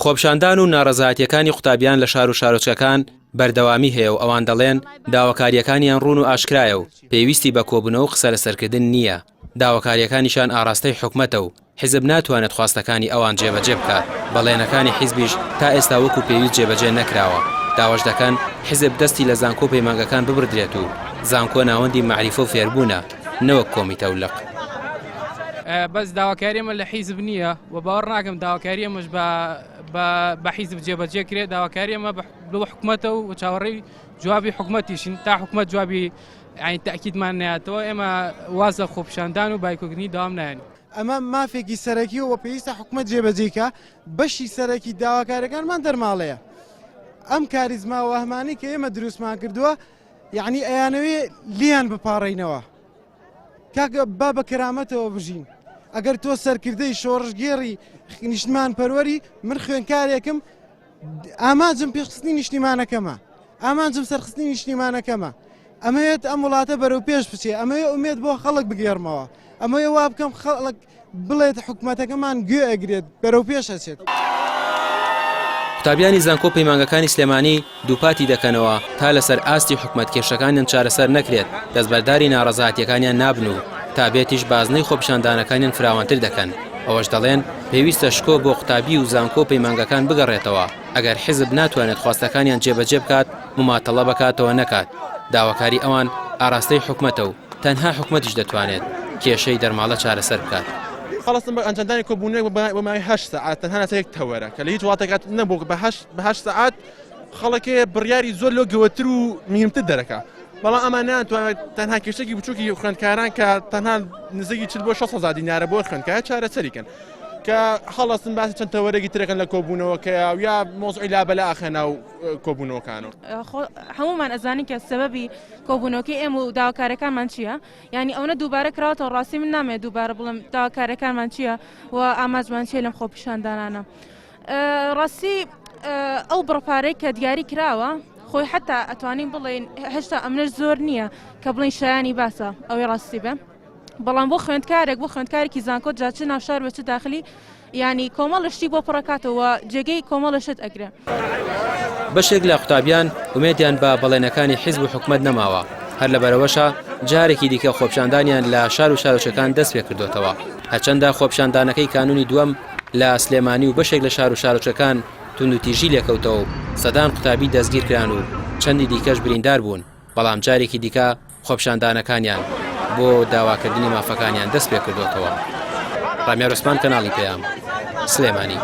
خۆپشاندان و ناڕەزایەتیەکانی قوتابیان لە شار و شارۆچکەکان بەردەوامی هەیە و ئەوان دەڵێن داواکاریەکانیان ڕوون و ئاشکرایە و پێویستی بە کۆبوونەوە و قسە لەسەرکردن نییە. داواکاریەکانیشان ئاراستەی حکومەتە و حیزب ناتوانێت خواستەکانی ئەوان جێبەجێ بکات. بەڵێنەکانی حیزبیش تا ئێستا وەکو پێویست جێبەجێ نەکراوە. داواش دەکەن حیزب دەستی لە زانکۆ پەیمانگەکان ببردرێت و زانکۆ ناوەندی معریفە و فێربوونە نەوەک کۆمی تەولق. بەس داواکاریمە لە حیزب نییە و باوەڕ ناکەم داواکاریەمەش بە حیزب جێبەجێ کرێت. داواکاریەمە بۆ حکومەتە و چاوەڕێی جوابی حکومەتیشین تا حکومەت جوابی تاکیدمان نایەتەوە. ئێمە وازە خۆپشاندان و بایکۆگرنی داوام نایەن. ئەمە مافێکی سەرەکی و پێویستە حکومەت جێبەجێکە. بەشی سەرەکی داواکارەکانمان دەرماڵەیە. ئەم کاریزما و ئەهمانی کە ئێمە دروستمان کردووە یعنی ئەیانەوێ لیان بپاڕێنەوە. کاکە با بە کەرامەتەوە بژین. ئەگەر تۆ سەرکردەی شۆڕژگێڕی نیشتمان پەروەری من خوێنکارێکم ئامانجم پێشخستنی نیشتیمانەکەمە، ئامانجم سەرخستنی نیشتیمانەکەمە. ئەمەوێت ئەم وڵاتە بەرەو پێش بچێ، ئەمەوێ ئومێد بۆ خەڵک بگێڕمەوە، ئەمەوێ وا بکەم خەڵک بڵێت حکوومەتەکەمان گوێ ئەگرێت بەرەو پێش ئەچێت. قوتابیانی زانکۆ پەیمانگەکانی سلێمانی دووپاتی دەکەنەوە تا لەسەر ئاستی حکومەتکێشەکانیان چارەسەر نەکرێت، دەستبەرداری ناڕەزایەتیەکانیان نابن و تا بێتیش بازنەی خۆپشاندانەکانیان فراوانتر دەکەن. ئەوەش دەڵێن پێویستە شکۆ بۆ قوتابی و زانکۆ پەیمانگەکان بگەڕێتەوە. ئەگەر حیزب ناتوانێت خواستەکانیان جێبەجێ بکات مماتەڵە بکاتەوە نەکات. داواکاری ئەوان ئاراستەی حکومەتە و تەنها حکومەتیش دەتوانێت کێشەی دەرماڵە چارەسەر بکات. خلصنا ئەنجامدانی کۆبوونەوەی بەمای 8 ساعات تەنها نەتەیەک تەوەرە کە لە هیچ وڵاتێکات نەبوو بە 8 ساعات خەڵکێ بڕیاری زۆر لۆ گەوەتر و مهمتر دەرەکە. بەڵام ئەمان ناتوانێت تەنها کێشەی بچووکی خوێندکاران کە تەنها نزیکی 40 بۆ 600 دینارە بۆ خوێندکار چارەسەریکەن کە هەڵەستن باسی چەند تەوەرەی ترەکەن لە کۆبوونەوە کە یا مۆزعی لابەلا ئاخەنا و کۆبوونەوەکانەوە. هەمومان ئەزانین کە سەبەبی کۆبوونەوەکەی ئێمە و داواکارەکانمان چییە؟ یعنی ئەوە دووبارە کراوەتەوە. ڕاستی من نامێت دووبارە بڵم داواکارەکانمان چییە و ئاماژمان چیە لەم خۆپیشاندانانە. ڕاستی ئەو بڕپارەی کە دیاری کراوە خۆی حتا ئەتوانین بڵێن هێشتا ئەمنش زۆر نییە کە بڵین شایانی باسە ئەوەی ڕاستی بێ. بەڵام بۆ خوێندکارێکی زانکۆ جاچ ناوشار بچ داخلی ینی کۆمەڵشتی بۆ پڕکاتەوە جێگەی کۆمەڵشت ئەگرێ. بەشێک لە قوتابیان ومێدیان بە بەڵێنەکانی حیزب و حکومەت نەماوە. هەر لەبەرەوەشە جارێکی دیکە خۆپشاندانیان لە شار و شارۆچەکان دەست پێ کردوتەوە. هەرچەندە خۆپشاندانەکەی کانونی دووەم لە سلێمانی و بەشێک لە شار و شارۆچەکان توندوتیژی لێکەوتەوە و سەدان قوتابی دەستگیر کران و چەندی دیکەش بریندار بوون. بەڵام جارێکی دیکە خۆپشاندانەکانیان بۆ داواکردنی مافەکانیان دەست پێ کردوتەوە. ڕامیار عوسمان کەناڵی پێیام سلێمانی.